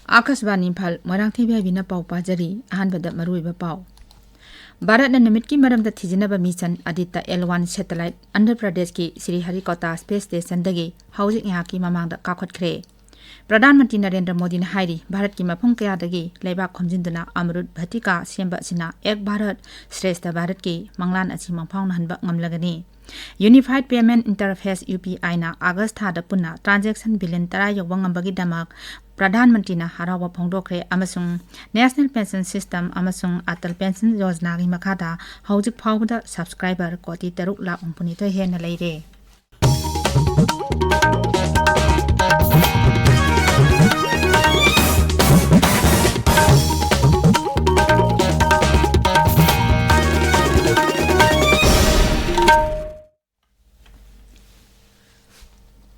आकाशवाणी इम्फाल मोइरांथेम इबेहाइबिना पाउ पाजरी अहानबदा मरुइबा पाउ भारतना निमित्की मरमदा थिजिनबा mission Aditya L1 satellite Andhra Pradesh की श्रीहरिकोटा स्पेस स्टेशन दगी हौजिक यहाकी ममांगदा काखतख्रे प्रधानमंत्री नरेंद्र मोदी ने हाइरी भारत की मफम कयादगी लेबाक खोमजिंदुना अमरुद भट्टिका सेंबा सिना एक भारत श्रेष्ठ भारत की मंगलान असी मंफाउन हनबा ngamlagani unified payment interface UPI ना अगस्त थादा पुन्ना ट्रांजैक्शन बिलियन 10 योगबा ngambagi damak प्रधानमंत्री ना हरावा फोंदोखरे अमसुंग नेशनल पेंशन सिस्टम अमसुंग अटल पेंशन योजना की मखादा हौजिक फाउबदा सब्सक्राइबर कोटी 3 लाख 69 हेन लेरे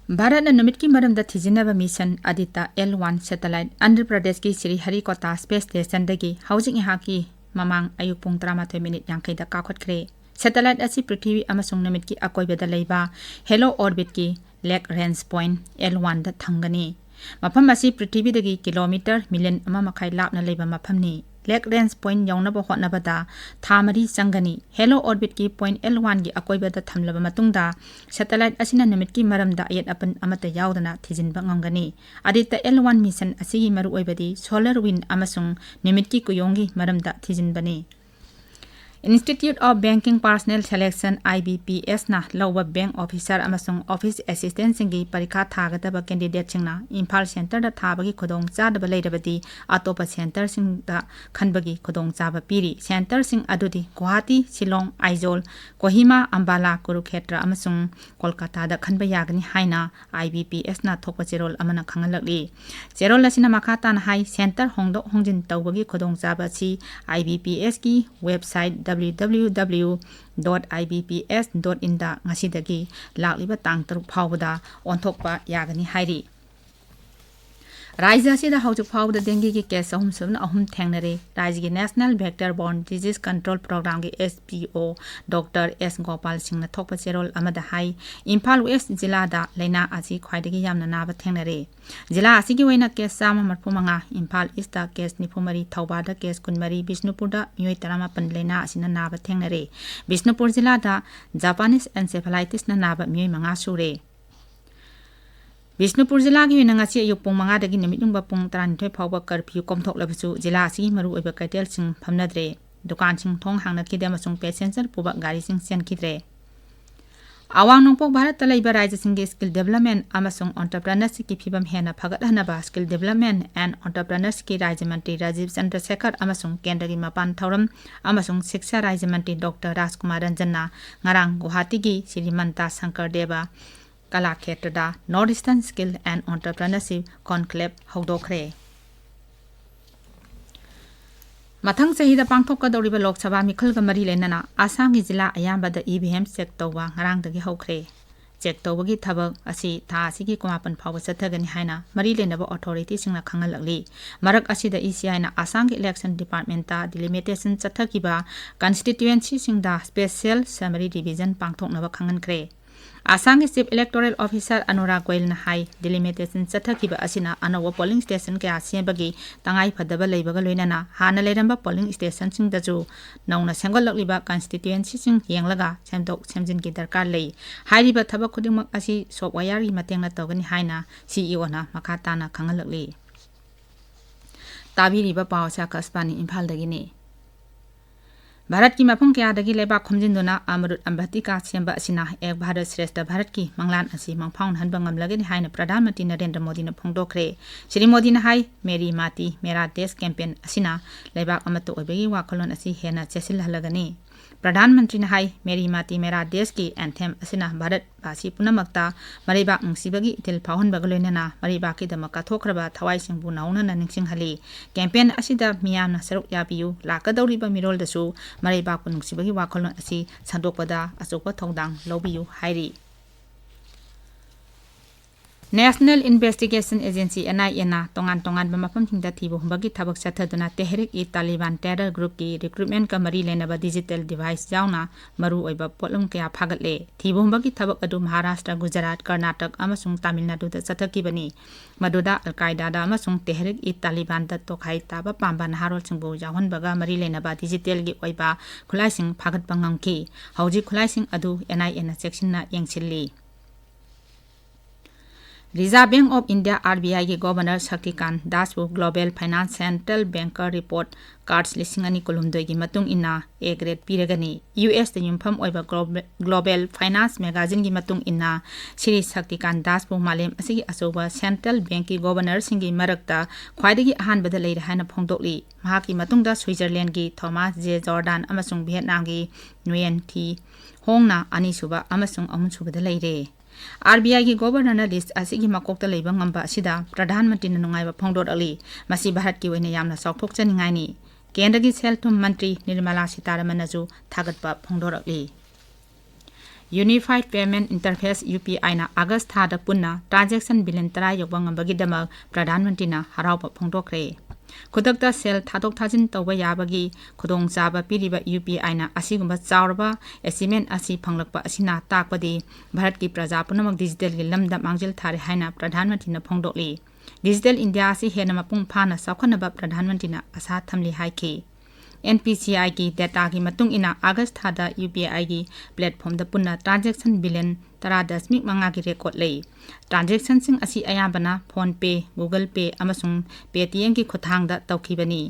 भारत ने निमित्की मरमदा थिजिनबा mission Aditya L1 satellite Andhra Pradesh की श्रीहरिकोटा स्पेस स्टेशन दगी हौजिक यहाकी ममांग अयुक पुंग 13 मिनिट यांखैदा काखतख्रे सैटेलाइट असी पृथ्वी अमसुंग निमित्की अकोइबदा लेबा हेलो ऑर्बिट की लेक रेंज पॉइंट L1 दा थंगनी मफम असी पृथ्वी दगी किलोमीटर मिलियन अमा मखाई लापना लेबा मफमनी लेक रेंज पॉइंट यौनबा होटनबदा थामरी चंगनी हेलो ऑर्बिट की पॉइंट L1 की अकोइबदा थमलबा मतुंगदा सैटेलाइट असिना निमित्की मरमदा अयत अपन अमता यावदना थिजिनबा ngamgani आदित्य L1 मिशन असिगी मरु ओइबदी सोलर विंड अमसुंग निमित्की कुयोंगी मरमदा थिजिनबनी institute of banking personnel selection IBPS ना लौबा बैंक ऑफिसर अमसुंग ऑफिस असिस्टेंट सिंगी परीक्षा थागदबा कैंडिडेट सिंगना इम्फाल सेंटर दा थाबगी खुदोंग चादबा लेरबदी अतोपा सेंटर सिंग दा खनबगी खुदोंग चाबा पीरी सेंटर सिंग अदुदी गुवाहाटी शिलोंग आइजोल कोहिमा अंबाला कुरुक्षेत्र अमसुंग कोलकाता दा खनबा यागनी हाइना IBPS ना थोकपा जेरोल अमना खंगलगली जेरोल असिना मखातान हाई सेंटर होंगदो होंजिन तौबगी खुदोंग चाबा सी IBPS की वेबसाइट www.ibps.in दा ngasidagi lakliba tang 3 phawbada onthokpa yagani hairi राज्य से हौजिक फाउदा डेंगी की केस अहुम थेंगनरे राज्य की national vector borne disease control programme की SPO doctor S Gopal Singh थोप चेरोल हाई इम्फाल वेस्ट जिला लेना असी ख्वाइदगी यामना नाबा थेंगनरे जिला असी की वैना case 135 Imphal East case 94 Thoubal case 19 Bishnupur मियोय 15 लेना असिना नाबा थेंगनरे बिष्णुपुर जिला जापानीज एन्सेफेलाइटिस ना नाबा मियोय 5 सुरे बिष्णुपुर जिला की नंगासी अयुक पुंग 5 दगी निमितुंबा पुंग 12 फाउबा कर्फ्यू कोमथोकलबसु जिला असी मरु ओइबा कैटेल सिंग फमनद्रे दुकान सिंग थोंग हांगनखिदे अमसुंग पैसेंजर पुबा गाड़ी सिंग सेनखिद्रे अवांग नोंपोक भारत लैबा राज्य सिंगे स्किल डेवलपमेंट अमसुंग एंटरप्रेन्योरशिप की फिबम हेना फगतहनबा स्किल डेवलपमेंट एंड एंटरप्रेन्योरशिप की राज्य मंत्री राजीव चंद्रशेखर अमसुंग केंद्र की मपान थौरम अमसुंग शिक्षा राज्य मंत्री डॉक्टर राजकुमार रंजनना ngarang गुवाहाटी की Srimanta Sankar Deva Kalakshetra north eastern skill and entrepreneurship conclave हौदोखरे मथंग चहीदा पांगथोकदौरिबा लोकसभा मिखलगा मरी लेनना आसाम की जिला अयाबदा EVM चेक तौबा ngarangदगी हौखरे चेक तौबगी थबक असी था असिगी कुमापन फाव चथगनि हाइना मरी लेनबा अथॉरिटी सिंगना खंगलगली मरक असिदा ECI ना आसाम की इलेक्शन डिपार्टमेंट ता डिलिमिटेशन चथकिबा कॉन्स्टिट्यूएंसी सिंगदा स्पेशल समरी डिवीजन पांगथोकनबा खंगनख्रे आसाम के chief electoral officer Anurag Goyal ना हाई डिलिमिटेशन चथकिबा असिना अनव पोलिंग स्टेशन के आसेबगी तंगाई फदबा लेबगा लोइनाना हाना लेरंबा पोलिंग स्टेशन सिंग दजु नौना सेंगलकलिबा कॉन्स्टिट्यूएंसी सिंग येंगलगा सेमदोक सेमजिन की दरकार लई हाइरिबा थबक खुदिमक असि सॉफ्टवेयर की मतेंगना तौगनि हाइना CEO ना मखाताना खंगलकली ताबिरिबा पावसा कस्पानी इम्फाल दगिनी भारत की मफम कयादगी लेबाक खोमजिंदुना अमरुद अंबतिका सेंबा असिना एक भारत श्रेष्ठ भारत की मंगलान असी मंफाउन हनबा ngamlagani हाइना प्रधानमंत्री नरेंद्र मोदी ने फोंदोखरे श्री मोदी ने हाई मेरी माटी मेरा देश कैंपेन असिना लेबाक अमतो ओबेगी वाखलोन असी हेना चेसिल हलगनी प्रधानमंत्री ने हाई मेरी माटी मेरा देश की एंथेम असिना भारत बासी पुनमक्ता मरिबाक नुसिबगी इथिल फाउहनबा लोइनाना मरिबाकी दमका थोखरबा थवाई सिंबु नाउनना निंगसिंगहली कैंपेन असिदा मियामना सरुक याबियु लाकदौरिबा मिरोलदसु मरिबाक नुसिबगी वाखलोन असी संदोकपदा अचोपा थौदांग लौबियु हाइरी National Investigation Agency NIA na tongan bamafam thingda thibu humbagi thabak chathaduna Tehrik-i-Taliban terror group ki recruitment ka mari lenaba digital device jauna maru oiba potlum kya phagatle thibu humbagi thabak adu Maharashtra, Gujarat, Karnataka amasung Tamil Nadu da chathakibani maduda Al-Qaeda da amasung Tehrik-i-Taliban da tokhai taba pamba naharol singbu jahonbaga mari lenaba digital gi oiba khulaising phagat bangamki hauji khulaising adu NIA na section na yengchilli Reserve Bank of India RBI के governor Shaktikanta Das को global finance central banker report cards लिसिंग अनि कुलुमदोई की मतुंग इना A grade पीरगनी US द युमफम ओइबा ग्लोबल फाइनेंस मैगजीन की मतुंग इना श्री शक्तिकांत दास को मालेम असिगी अचौबा सेंट्रल बैंक की गवर्नर सिंगी मरकता ख्वाइदगी अहानबदा लैरे हाना फोंदोकली महाकी मतुंगदा स्विट्जरलैंड की थॉमस जे जॉर्डन अमसुंग वियतनाम की नुएन थी होंगना अनिसुबा अमसुंग अमुसुबदा लैरे RBI की गवर्नर लिस्ट असिगी मकोक्ता लैबा ngamba asida प्रधानमंत्री न नुंगाइबा फोंदोरली मसी भारत की ओइना यामना सौथोकचनिंगाइनी केंद्र की सेल थुम मंत्री निर्मला सीतारमन अजु थागतपा फोंदोरली यूनिफाइड पेमेंट इंटरफेस UPI ना अगस्त थादा पुन्ना ट्रांजैक्शन बिलियन तरा योगबा ngambagi दमक प्रधानमंत्री ना हरावबा फोंदोकरे खुदकता सेल थादोक थाजिन तौबा याबगी खुदोंग चाबा पीरिबा UPI ना असिगुंबा चावरबा एसिमेंट असी फंगलकपा असिना ताकपदी भारत की प्रजा पुनमक डिजिटल की लमदा मांगजिल थारे हाइना प्रधानमंत्री ना फोंदोकली डिजिटल इंडिया असी हेना मपुंग फाना सौखनबा प्रधानमंत्री ना आशा थमली हाइखी NPCI की डेटा की मतुंग इना अगस्त थादा UPI की प्लेटफॉर्म द पुन्ना ट्रांजैक्शन बिलियन 10.5 की रेकॉर्ड लई ट्रांजैक्शन सिंग असी अयाबना फोन पे गूगल पे अमसुंग पेटीएम की खुथांग दा तौखीबनी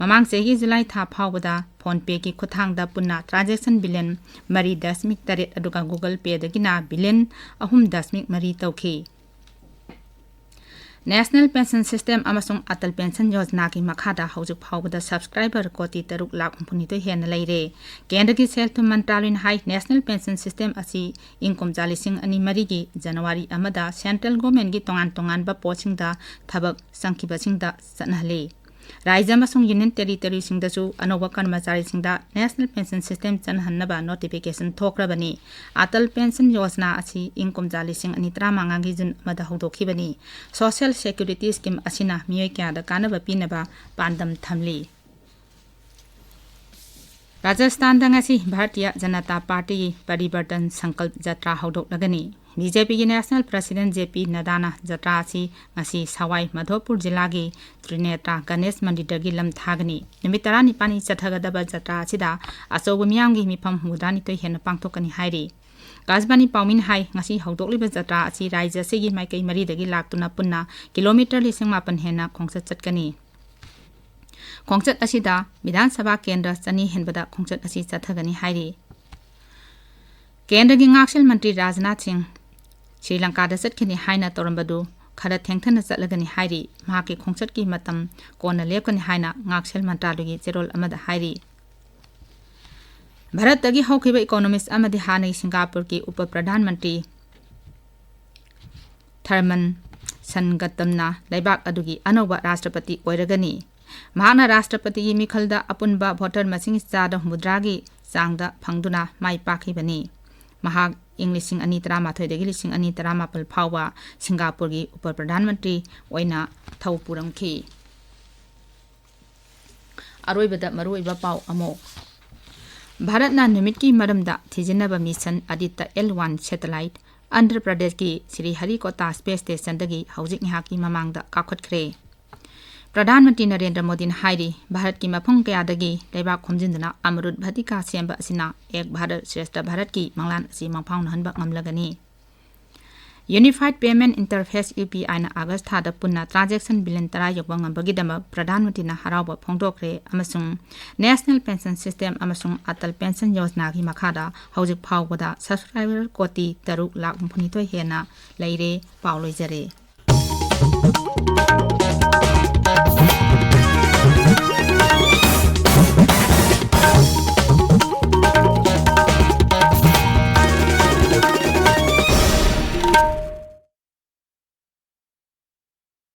ममांग सेगी जुलाई था फावबदा फोन पे की खुथांग दा पुन्ना ट्रांजैक्शन बिलियन 3.8 अदुगा गूगल पे दगिना बिलियन 3.3 तौखी नेशनल पेंशन सिस्टम अमसुंग अटल पेंशन योजना की मखादा हौजुक फावबदा सब्सक्राइबर कोटी 3 लाख 32 हेन लैरे केंद्र की सेल थुम मंत्रालयन हाई नेशनल पेंशन सिस्टम असी इनकम जालिसिंग अनि मरी की जनवरी अमदा सेंट्रल गवर्नमेंट की तोंगान बा पोस्टिंगदा थबक संखिबसिंगदा सनहले राज्य अमसुंग यूनियन टेरिटरी सिंगदसु अनोबा कर्मचारी सिंगदा नेशनल पेंशन सिस्टम चनहन्नबा नोटिफिकेशन थोक्रबनी अटल पेंशन योजना असी इनकम जालिसिंग अनि 35 की जुन मदा हौदोखिबनी सोशल सिक्योरिटी स्कीम असिना मियोय क्यादा कानबा पिनबा पांदम थमली राजस्थान दंगसी भारतीय जनता पार्टी परिवर्तन संकल्प यात्रा हौदोकलगनी BJP की नेशनल प्रेसिडेंट JP नडाना यात्रा असी ngasi सवाई माधोपुर जिला की त्रिनेत्रा गणेश मंदिर की लम थागनी निमित 19 चथगदबा यात्रा असिदा अचौब मियामगी मिफम 19 हेन पांथोकनी हाइरी गाजबानी पाउमिन हाई ngasi हौदोकलिबा यात्रा असी राज्य सेगी माइकई मरीदगी लाक्तुना पुन्ना किलोमीटर 8,000 हेन खोंगचत चटकनी खोंगचत असिदा विधानसभा केंद्र चनी हेनबदा खोंगचत असी चथगनी हाइरी केंद्र की ngakshil मंत्री राजनाथ सिंह श्रीलंका दा चटखनी हाइना तोरंबदु खरा थेंगथन चटलगनी हाइरी महाके खोंगचत की मतम कोना लेपकनी हाइना ngakshil मंत्रालयगी जेरोल अमदा हाइरी भारत तगी हौखिबा इकोनॉमिस्ट अमदि हानै सिंगापुर की उप प्रधानमंत्री थर्मन सनगतमना लेबाक अदुगी अनौबा राष्ट्रपति ओइरगनी महाना राष्ट्रपति की मिखलदा अपुनबा भोटर मसिंग चादा मुद्रागी चांगदा फंगदुना माइ पाखिबनी महाग इंग्लिशिंग 2013 दगी 2014 फावबा सिंगापुर की उप प्रधानमंत्री ओइना थौ पुरमखी अरोइबदा मरुइबा पाव अमो भारत ना नुमित की मरमदा थिजिनबा mission Aditya L1 satellite Andhra Pradesh की श्रीहरिकोटा स्पेस स्टेशन दगी हौजिक यहाँ की ममांगदा काखतखरे प्रधानमंत्री नरेंद्र मोदी ने हाइरी भारत की मफंग कयादगी लेबाक खोमजिंदना अमरुद भटिका सेंबा असिना एक भारत श्रेष्ठ भारत की मंगलान असि मंफाउन हनबा ngमलगनी यूनिफाइड पेमेंट इंटरफेस UPI ना अगस्त थादा पुन्ना ट्रांजैक्शन बिलियन तरा योगबा ngambagidama प्रधानमंत्री ना हरावबा फोंदोकरे अमसुंग नेशनल पेंशन सिस्टम अमसुंग अटल पेंशन योजना की मखादा हौजिक फावबदा सब्सक्राइबर कोटी 3 लाख 32 हेना लैरे पावलोइजरे